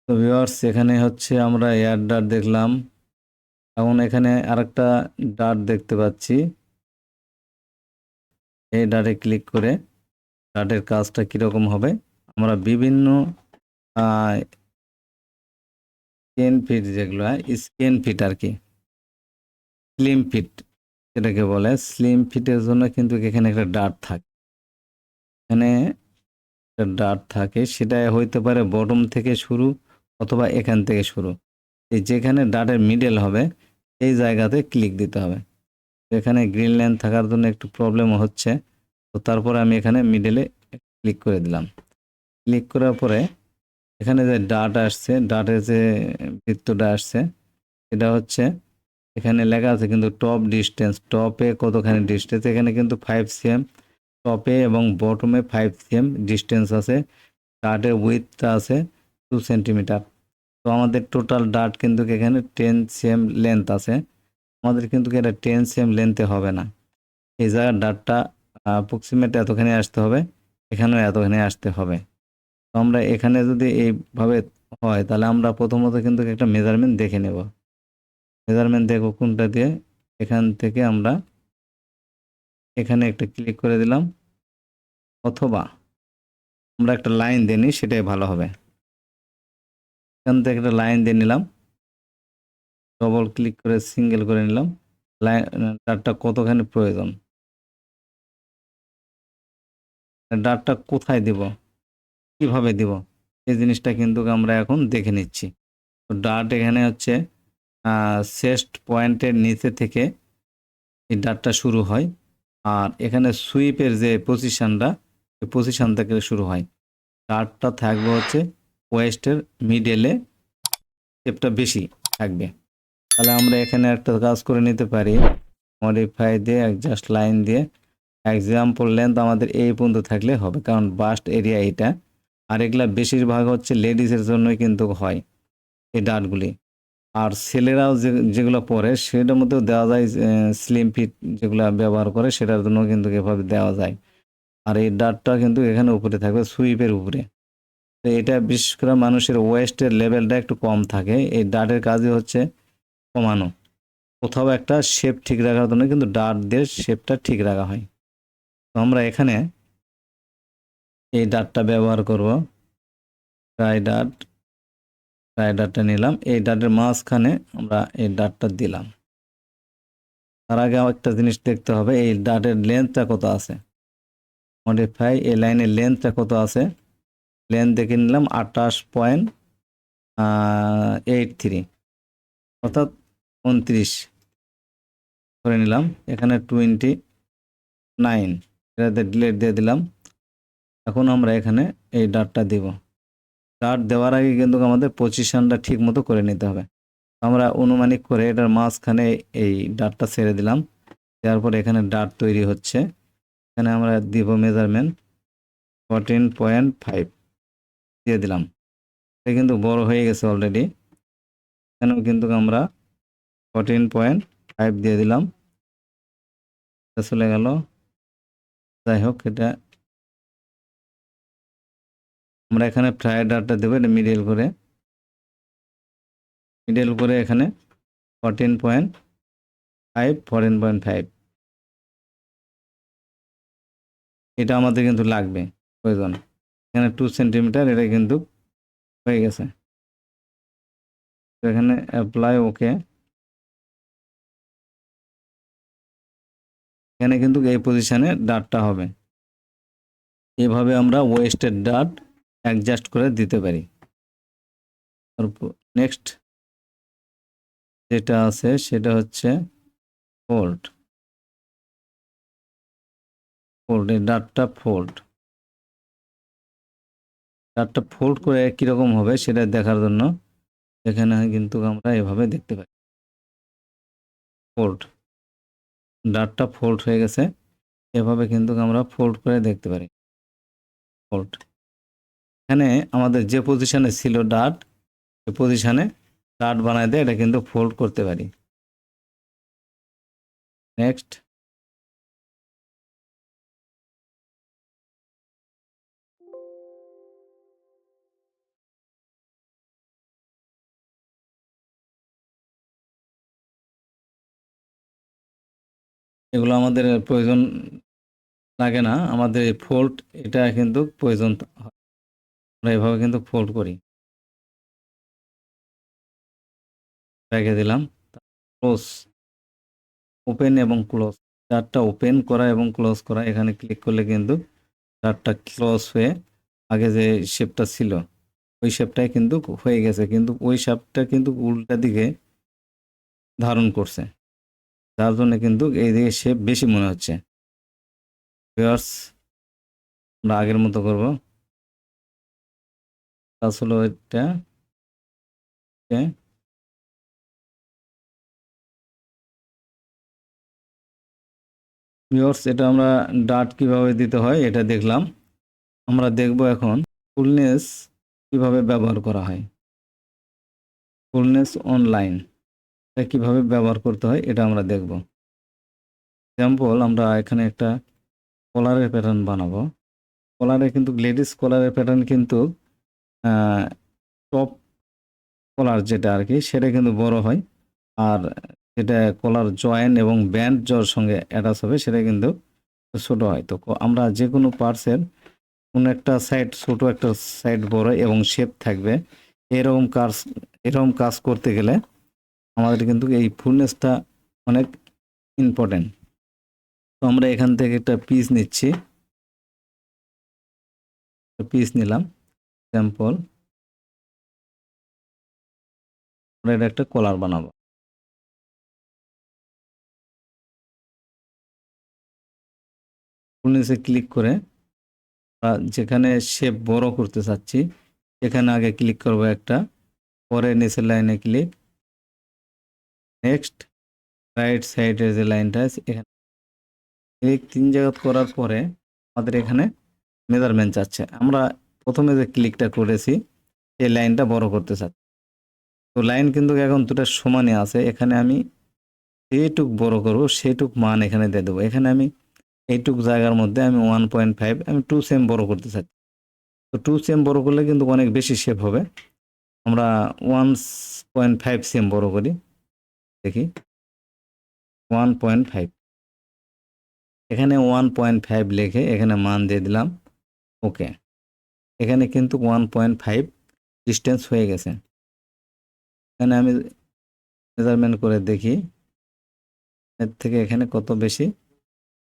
তো ভিউয়ার্স, এখানে হচ্ছে আমরা এয়ার ডাট দেখলাম। এখন এখানে আরেকটা ডাট দেখতে পাচ্ছি। এই ডাটে ক্লিক করে ডাটের কাজটা কীরকম হবে, আমরা বিভিন্ন স্কেন ফিট, যেগুলো স্কেন ফিট আর কি, স্লিম ফিট যেটাকে বলে, স্লিম ফিটের জন্য কিন্তু এখানে একটা ডাট থাকে। এখানে একটা ডাট থাকে, সেটা হইতে পারে বটম থেকে শুরু অথবা এখান থেকে শুরু। এই যেখানে ডাটের মিডল হবে এই জায়গাতে ক্লিক দিতে হবে। এখানে গ্রিন লাইন থাকার জন্য একটু প্রবলেম হচ্ছে, তো তারপরে আমি এখানে মিডলে ক্লিক করে দিলাম। ক্লিক করার পরে এখানে যে ডাট আসছে, ডাটের যে বৃত্তটা আসছে, এটা হচ্ছে এখানে লেখা আছে কিন্তু টপ ডিস্টেন্স, টপে কতখানি ডিস্টেন্স, এখানে কিন্তু 5 সিএম টপে এবং বটমে 5 সিএম ডিস্টেন্স আছে। ডাটের উইথটা আছে 2 সেন্টিমিটার। তো আমাদের টোটাল ডাট কিন্তু এখানে 10 সিএম লেন্থ আছে। আমাদের কিন্তু এটা 10 সিএম লেন্থে হবে না, এই জায়গার ডাটটা অ্যাপ্রক্সিমেট এতখানি আসতে হবে, এখানেও এতখানি আসতে হবে। তো আমরা এখানে যদি এইভাবে হয়, তাহলে আমরা প্রথমত কিন্তু একটা মেজারমেন্ট দেখে নেব। মেজারমেন্ট দেখো কোনটা দিয়ে, এখান থেকে আমরা এখানে একটা ক্লিক করে দিলাম, অথবা আমরা একটা লাইন দিয়ে নিই, সেটাই ভালো হবে। এখান থেকে একটা লাইন দিয়ে নিলাম, ডবল ক্লিক করে সিঙ্গেল করে নিলাম। লাইন ডাটটা কতখানি প্রয়োজন, ডাটটা কোথায় দিব, কিভাবে দিব, এই জিনিসটা কিন্তু আমরা এখন দেখে নিচ্ছি। তো ডাট এখানে হচ্ছে চেস্ট পয়েন্টের নিচে থেকে এই ডাটটা শুরু হয়, আর এখানে সুইপের যে পজিশনটা, এই পজিশন থেকে শুরু হয়। ডাটটা থাকবে হচ্ছে ওয়েস্টের মিডলে, শেপটা বেশি থাকবে। তাহলে আমরা এখানে একটা কাজ করে নিতে পারি, মডিফাই দিয়ে জাস্ট লাইন দিয়ে এক্সাম্পল লেন্থ আমাদের এই পর্যন্ত থাকলে হবে, কারণ বাস্ট এরিয়া এটা। আর এগুলা বেশিরভাগ হচ্ছে লেডিসের জন্যই কিন্তু হয় এই ডাটগুলি। আর ছেলেরাও যেগুলো পরে সেটার মধ্যেও দেওয়া যায়, স্লিম ফিট যেগুলো ব্যবহার করে সেটার জন্য কিন্তু এভাবে দেওয়া যায়। আর এই ডাটটা কিন্তু এখানে উপরে থাকবে, সুইপের উপরে। তো এটা বিশেষ করে মানুষের ওয়েস্টের লেভেলটা একটু কম থাকে, এই ডাটের কাজই হচ্ছে কমানো। কোথাও একটা শেপ ঠিক রাখার জন্য কিন্তু ডাট দিয়ে শেপটা ঠিক রাখা হয়। তো আমরা এখানে এই ডাটটা ব্যবহার করব, ট্রাই ডাট, ট্রাই ডাটটা নিলাম, এই ডাটের মাঝখানে আমরা এই ডাটটা দিলাম। তার আগে একটা জিনিস দেখতে হবে, এই ডাটের লেন্থটা কত আছে। মডিফাই, এই লাইনের লেন্থটা কত আছে, লেন্থ দেখে নিলাম 28.83, অর্থাৎ 29 করে নিলাম। এখানে 29, এটাতে ডিলিট দিয়ে দিলাম। এখন আমরা এখানে এই ডাটটা দিব। ডাট দেওয়ার আগে কিন্তু আমাদের পজিশনটা ঠিক মতো করে নিতে হবে। আমরা অনুমানিক করে এটার মাঝখানে এই ডাটটা ছেড়ে দিলাম, দেওয়ার পর এখানে ডাট তৈরি হচ্ছে। এখানে আমরা দিব মেজারমেন্ট 14.5 দিয়ে দিলাম। এটা কিন্তু বড় হয়ে গেছে অলরেডি, এখানেও কিন্তু আমরা 14.5 দিয়ে দিলাম, এটা চলে গেল। যাই হোক, এটা আমরা এখানে ফ্রাই ডাটটা দেবো, এটা মিডিল করে মিডল উপরে এখানে 14.5 14.5 এটা আমাদের কিন্তু লাগবে প্রয়োজন। এখানে 2 সেন্টিমিটার এটা কিন্তু হয়ে গেছে। তো এখানে অ্যাপ্লাই ওকে। এখানে কিন্তু এই পজিশনে ডাটটা হবে। এভাবে আমরা ওয়েস্টের ডাট অ্যাডজাস্ট করে দিতে পারি। তারপর নেক্সট যেটা আছে সেটা হচ্ছে ফোল্ড। এই ডাটটা ফোল্ড করে কীরকম হবে সেটা দেখার জন্য এখানে কিন্তু আমরা এভাবে দেখতে পাই। ডাটটা ফোল্ড হয়ে গেছে, এভাবে কিন্তু আমরা ফোল্ড করে দেখতে পারি। এখানে আমাদের যে পজিশনে ছিল ডাট, এই পজিশনে ডাট বানায় দিয়ে এটা কিন্তু ফোল্ড করতে পারি। নেক্সট এগুলো আমাদের প্রয়োজন লাগে না, আমাদের এই ফোল্ড এটা কিন্তু প্রয়োজন হয়। আমরা এভাবে কিন্তু ফোল্ড করি, রেখে দিলাম। ক্লোজ, ওপেন এবং ক্লোজ, ডাটটা ওপেন করা এবং ক্লোজ করা, এখানে ক্লিক করলে কিন্তু ডাটটা ক্লোজ হয়ে আগে যে শেপটা ছিল ওই শেপটাই কিন্তু হয়ে গেছে, কিন্তু ওই শেপটা কিন্তু উল্টা দিকে ধারণ করছে, যার জন্য কিন্তু এই দিকে শেপ বেশি মনে হচ্ছে। ভিউয়ার্স, আমরা আগের মতো করব। কাজ হলো এটা, ভিউয়ার্স এটা আমরা ডাট কিভাবে দিতে হয় এটা দেখলাম। আমরা দেখব এখন ফুলনেস কিভাবে ব্যবহার করা হয়। ফুলনেস অনলাইন এটা কিভাবে ব্যবহার করতে হয় এটা আমরা দেখব। এক্সাম্পল, আমরা এখানে একটা কলারের প্যাটার্ন বানাবো। কলারে কিন্তু লেডিস কলারের প্যাটার্ন কিন্তু টপ কলার যেটা আর কি সেটা কিন্তু বড় হয়, আর যেটা কলার জয়েন এবং ব্যান্ড জর সঙ্গে অ্যাটাচ হবে সেটা কিন্তু ছোট হয়। তো আমরা যে কোনো পার্টসের কোনো একটা সাইড ছোট একটা সাইড বড় এবং শেপ থাকবে, এরকম কাজ করতে গেলে আমাদের কিন্তু এই ফুলনেসটা অনেক ইম্পর্টেন্ট। তো আমরা এখান থেকে একটা পিস নিচ্ছি, নিলাম স্যাম্পল, আমরা এটা একটা কলার বানাবো। ফুলনেসে ক্লিক করে যেখানে শেপ বড় করতে চাচ্ছি সেখানে আগে ক্লিক করব একটা, পরে নিচের লাইনে ক্লিক, নেক্সট রাইট সাইডের যে লাইনটা আছে এখানে ক্লিক, 3 জায়গা করার পরে আমাদের এখানে মেজারমেন্ট চাচ্ছে। আমরা প্রথমে যে ক্লিকটা করেছি এই লাইনটা বড় করতে চাচ্ছি, তো লাইন কিন্তু এখন দুটো সমানই আছে, এখানে আমি যেটুক বড় করব সেটুক মান এখানে দিয়ে দেবো। এখানে আমি এইটুক জায়গার মধ্যে আমি 1.5 আমি 2 সেম বড় করতে চাচ্ছি। তো 2 সেম বড় করলে কিন্তু অনেক বেশি শেপ হবে, আমরা 1.5 সেম বড় করি, দেখি 1.5, এখানে 1.5 লিখে এখানে মান দিয়ে দিলাম ওকে। এখানে কিন্তু 1.5 ডিস্টেন্স হয়ে গেছে। এখানে আমি মেজারমেন্ট করে দেখি এর থেকে এখানে কত বেশি,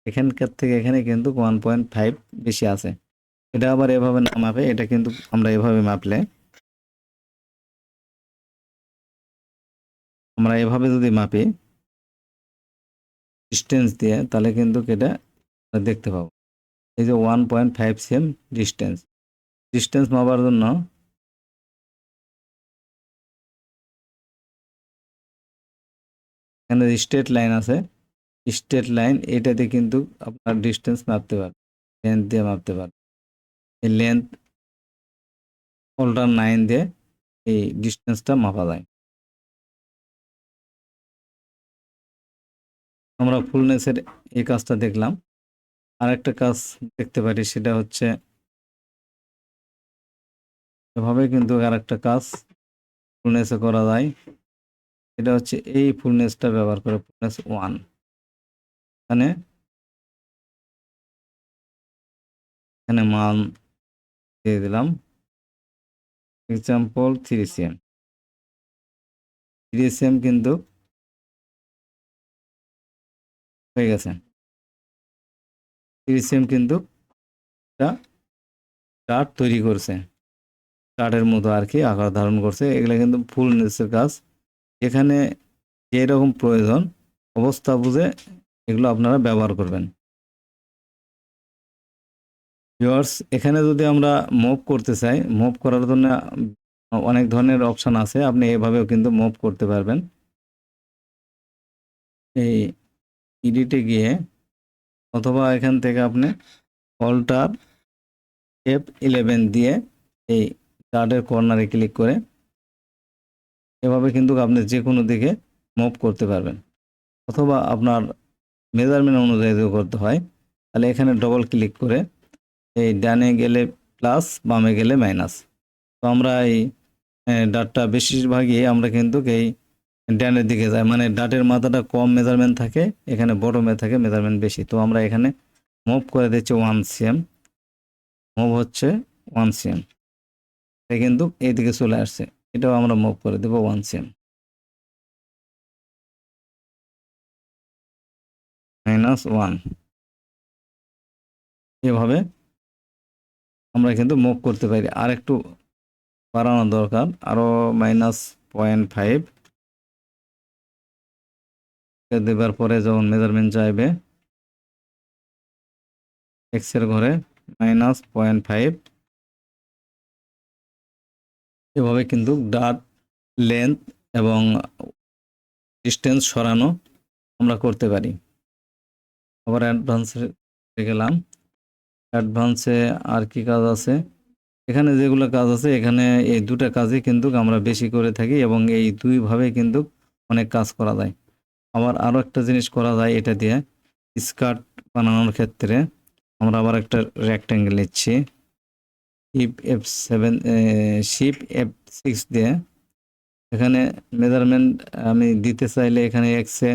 এখানকার থেকে এখানে কিন্তু 1.5 বেশি আছে। এটা আবার এভাবে না মাপে, এটা কিন্তু আমরা এভাবে মাপলে, আমরা এভাবে যদি মাপি ডিস্টেন্স দিয়ে তাহলে কিন্তু এটা দেখতে পাবো। এই যে 1.5 সেম ডিস্টেন্স মাপার জন্য এখানে স্ট্রেট লাইন আছে, স্ট্রেট লাইন এটাতে কিন্তু আপনার ডিস্টেন্স মাপতে পারবে, লেন্থ দিয়ে মাপতে পারবে। এই লেন্থ হোল্ডার 9 দিয়ে এই ডিস্টেন্সটা মাপা যায়। আমরা ফুলনেসের এই কাজটা দেখলাম। আরেকটা কাজ দেখতে পারি, সেটা হচ্ছে এভাবে কিন্তু আরেকটা কাজ ফুলনেসে করা যায়। এটা হচ্ছে এই ফুলনেসটা ব্যবহার করে ফুলনেস 1। এখানে মান দিয়ে দিলাম এক্সাম্পল 3 cm। 3 cm কিন্তু হয়ে গেছে। 3 cm কিন্তু একটা চার্ট তৈরি করছে, চার্টের মতো আর কি আকার ধারণ করছে। এগুলো কিন্তু ফুলনেসের কাজ। এখানে যেরকম প্রয়োজন অবস্থা বুঝে এগুলো আপনারা ব্যবহার করবেন। ভিউয়ার্স, এখানে যদি আমরা মুভ করতে চাই, মুভ করার জন্য অনেক ধরনের অপশান আছে, আপনি এভাবেও কিন্তু মুভ করতে পারবেন। এই এডিটে গিয়ে অথবা এখান থেকে আপনি অল্টার F11 দিয়ে এই চার্টের কর্নারে ক্লিক করে এভাবে কিন্তু আপনি যে কোনো দিকে মুভ করতে পারবেন। অথবা আপনার মেজারমেন্ট অনুযায়ী যদি করতে হয় তাহলে এখানে ডবল ক্লিক করে এই ডানে গেলে প্লাস, বামে গেলে মাইনাস। তো আমরা এই ডাটটা বেশিরভাগই আমরা কিন্তু এই ডানের দিকে যাই, মানে ডাটের মাথাটা কম মেজারমেন্ট থাকে, এখানে বটমে থাকে মেজারমেন্ট বেশি। তো আমরা এখানে মুভ করে দিচ্ছি 1 cm, মুভ হচ্ছে 1 cm, এটা কিন্তু এইদিকে চলে আসছে, এটাও আমরা মুভ করে দেবো 1 cm, -1। এভাবে আমরা কিন্তু মুভ করতে পারি। আর একটু বাড়ানো দরকার, আরও -0.5 দেবার পরে যখন মেজারমেন্ট চাইবে এক্সের ঘরে -0.5, এভাবে কিন্তু ডাট লেন্থ এবং ডিস্টেন্স সরানো আমরা করতে পারি। আবার অ্যাডভান্সে গেলাম। অ্যাডভান্সে আর কি কাজ আছে, এখানে যেগুলো কাজ আছে এখানে এই দুটা কাজই কিন্তু আমরা বেশি করে থাকি এবং এই দুইভাবে কিন্তু অনেক কাজ করা যায়। আবার আরও একটা জিনিস করা যায় এটা দিয়ে, স্কার্ট বানানোর ক্ষেত্রে আমরা আবার একটা রেক্ট্যাঙ্গেল নিচ্ছি, শিপ F6 দিয়ে এখানে মেজারমেন্ট আমি দিতে চাইলে এখানে এক্সে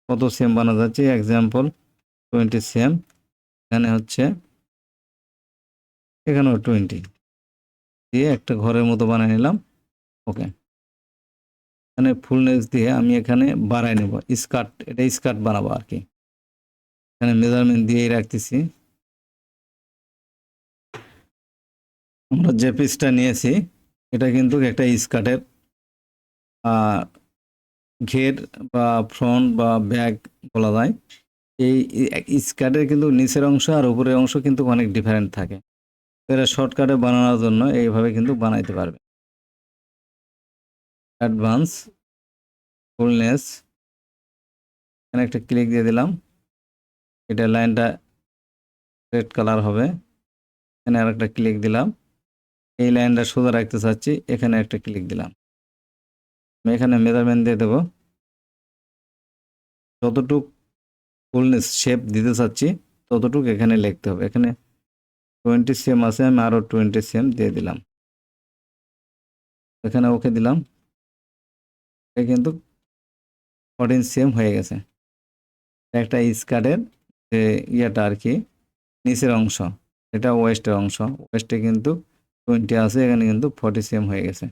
কত সেম বানা যাচ্ছে, এক্সাম্পল 20 cm, এখানে হচ্ছে এখানেও 20 দিয়ে একটা ঘরের মতো বানিয়ে নিলাম। ওকে, এখানে ফুলনেস দিয়ে আমি এখানে বাড়াই নেব, স্কার্ট, এটা স্কার্ট বানাবো আর কি। এখানে মেজারমেন্ট দিয়েই রাখতেছি। আমরা যে পিসটা নিয়েছি এটা কিন্তু একটা স্কার্টের ঘের বা ফ্রন্ট বা ব্যাক বলা যায়। এই স্কার্টের কিন্তু নিচের অংশ আর উপরের অংশ কিন্তু অনেক ডিফারেন্ট থাকে। এটা শর্টকাটে বানানোর জন্য এইভাবে কিন্তু বানাইতে পারবে। অ্যাডভান্স, ফুলনেস, এখানে একটা ক্লিক দিয়ে দিলাম, এটা লাইনটা রেড কালার হবে। এখানে আর একটা ক্লিক দিলাম, এই লাইনটা সোজা রাখতে চাচ্ছি, এখানে একটা ক্লিক দিলাম। আমি এখানে মেজারমেন্ট দিয়ে দেবো, যতটুক ফুলনেস শেপ দিতে চাচ্ছি ততটুক এখানে লিখতে হবে। এখানে 20 cm আছে, আমি আরও 20 cm দিয়ে দিলাম, এখানে ওকে দিলাম। এটা কিন্তু 14 cm হয়ে গেছে। একটা স্কার্টের যে ইয়েটা আর কি নিচের অংশ, এটা ওয়েস্টের অংশ, ওয়েস্টে কিন্তু 20 আছে, এখানে কিন্তু 40 cm হয়ে গেছে।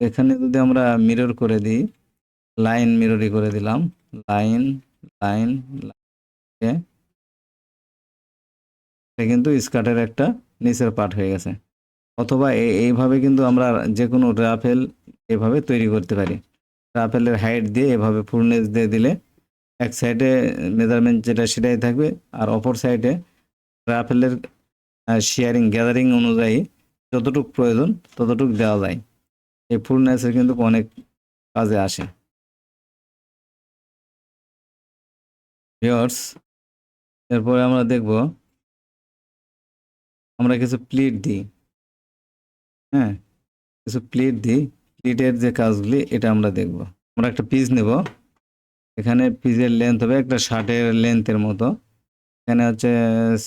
এখানে যদি আমরা মিরর করে দিই, লাইন মিররই করে দিলাম, লাইন লাইন, এটা কিন্তু স্কার্টের একটা নিচের পার্ট হয়ে গেছে। অথবা এইভাবে কিন্তু আমরা যে কোনো রাফেল এভাবে তৈরি করতে পারি। রাফেলের হাইট দিয়ে এভাবে ফুলনেস দিয়ে দিলে এক সাইডে মেজারমেন্ট যেটা সেটাই থাকবে, আর অপর সাইডে রাফেলের শেয়ারিং গ্যাদারিং অনুযায়ী যতটুকু প্রয়োজন ততটুকু দেওয়া যায়। এই ফুলনেসের কিন্তু অনেক কাজে আসে। ভিউয়ার্স, এরপরে আমরা দেখব আমরা কিছু প্লিট দিই। হ্যাঁ, কিছু প্লিট দিই, প্লিটের যে কাজগুলি এটা আমরা দেখব। আমরা একটা পিস নেব, এখানে পিসের লেন্থ হবে একটা শার্টের লেন্থের মতো, এখানে হচ্ছে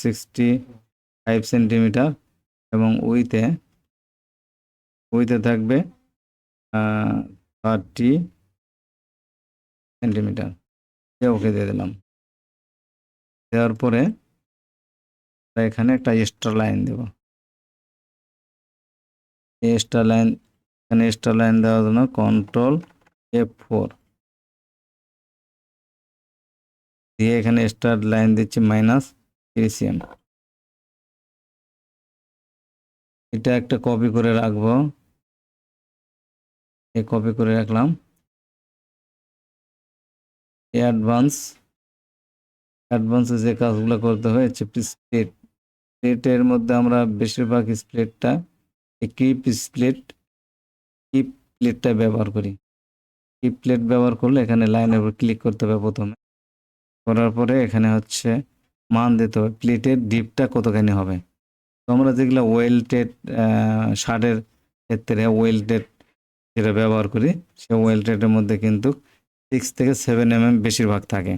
65 সেন্টিমিটার এবং উইথে থাকবে 30 সেন্টিমিটার, ওকে দিয়ে দিলাম। দেওয়ার পরে এখানে একটা এক্সট্রা লাইন দেব। এক্সট্রা লাইন, এখানে এক্সট্রা লাইন দেওয়ার জন্য Ctrl+F4 দিয়ে এখানে এক্সট্রা লাইন দিচ্ছি -3 cm। এটা একটা কপি করে রাখবো, এই কপি করে রাখলাম। অ্যাডভান্সে যে কাজগুলো করতে হয় হচ্ছে স্প্লিট। স্প্লিটের মধ্যে আমরা বেশিরভাগ স্প্লিটটা কিপ প্লেটটা ব্যবহার করি। কিপ প্লেট ব্যবহার করলে এখানে লাইনের উপর ক্লিক করতে হবে প্রথমে, করার পরে এখানে হচ্ছে মান দিতে হবে প্লেটের ডিপটা কতখানি হবে। তো আমরা যেগুলো ওয়েল্টেড শার্টের ক্ষেত্রে ওয়েল্টেড যেটা ব্যবহার করি, সে ওয়েল্টেডের মধ্যে কিন্তু 6 থেকে 7 mm বেশিরভাগ থাকে।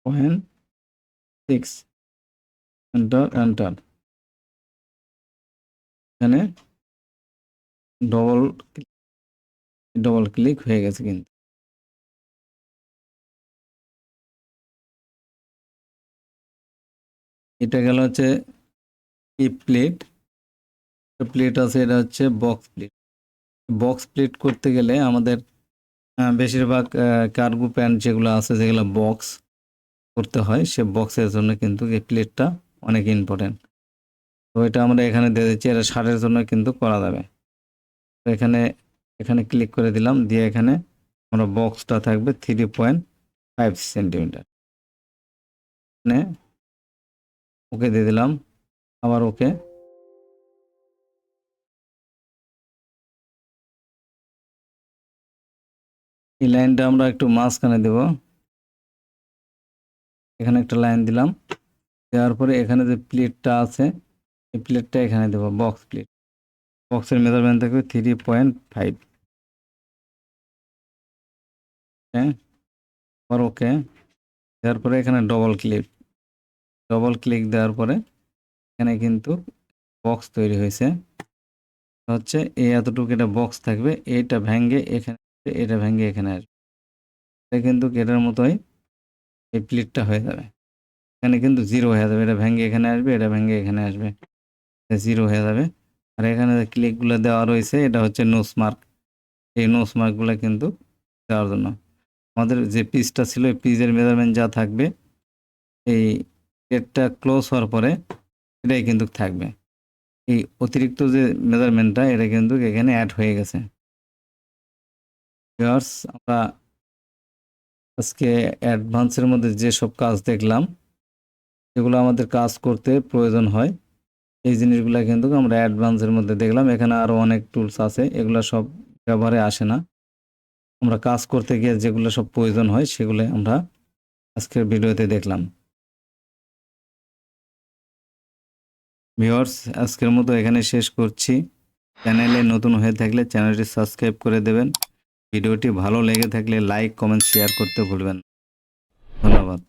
0.6 এন্টার। এখানে ডবল ক্লিক হয়ে গেছে কিন্তু। এটা গেল হচ্ছে কি প্লেট আছে, এটা হচ্ছে বক্স প্লেট করতে গেলে আমাদের বেশিরভাগ কার্গো প্যান্ট যেগুলো আছে, যেগুলো বক্স করতে হয়, সে বক্সের জন্য কিন্তু এই প্লেটটা অনেক ইম্পর্টেন্ট। তো এটা আমরা এখানে দিয়ে দিচ্ছি, এটা শার্টের জন্য কিন্তু করা যাবে। তো এখানে ক্লিক করে দিলাম, দিয়ে এখানে আমরা বক্সটা থাকবে 3.5 সেন্টিমিটার, মানে ওকে দিয়ে দিলাম, আবার ওকে। এই লাইনটা আমরা একটু মাঝখানে দেব, এখানে একটা লাইন দিলাম। দেওয়ার পরে এখানে যে প্লেটটা আছে, এই প্লেটটা এখানে দেবো, বক্স প্লেট। বক্সের মেজারমেন্ট থাকবে 3.5। হ্যাঁ, আর ওকে দেওয়ার পরে এখানে ডবল ক্লিক দেওয়ার পরে এখানে কিন্তু বক্স তৈরি হয়েছে। হচ্ছে এই এতটুকু এটা বক্স থাকবে, এটা ভেঙে এখানে, এটা ভেঙে এখানে আসবে। এটা কিন্তু এটার মতোই এই প্লেটটা হয়ে যাবে। এখানে কিন্তু 0 হয়ে যাবে, এটা ভেঙে এখানে আসবে, এটা ভেঙে এখানে আসবে, 0 হয়ে যাবে। আর এখানে যে ক্লিকগুলো দেওয়া রয়েছে, এটা হচ্ছে নোজ মার্ক। এই নোজ মার্কগুলো কিন্তু দেওয়ার জন্য আমাদের যে পিসটা ছিল, এই পিসের মেজারমেন্ট যা থাকবে, এই প্লেটটা ক্লোজ হওয়ার পরে এটাই কিন্তু থাকবে। এই অতিরিক্ত যে মেজারমেন্টটা, এটা কিন্তু এখানে অ্যাড হয়ে গেছে। ভিউয়ার্স, আমরা আজকে অ্যাডভান্সের মধ্যে যেসব কাজ দেখলাম, যেগুলো আমাদের কাজ করতে প্রয়োজন হয়, এই জিনিসগুলো কিন্তু আমরা অ্যাডভান্সের মধ্যে দেখলাম। এখানে আরও অনেক টুলস আছে, এগুলো সব ব্যবহারে আসে না। আমরা কাজ করতে গিয়ে যেগুলো সব প্রয়োজন হয়, সেগুলো আমরা আজকের ভিডিওতে দেখলাম। ভিউয়ার্স, আজকের মতো এখানে শেষ করছি। চ্যানেলে নতুন হয়ে থাকলে চ্যানেলটি সাবস্ক্রাইব করে দেবেন। ভিডিওটি ভালো লেগে থাকলে লাইক, কমেন্ট, শেয়ার করতে ভুলবেন না। ধন্যবাদ।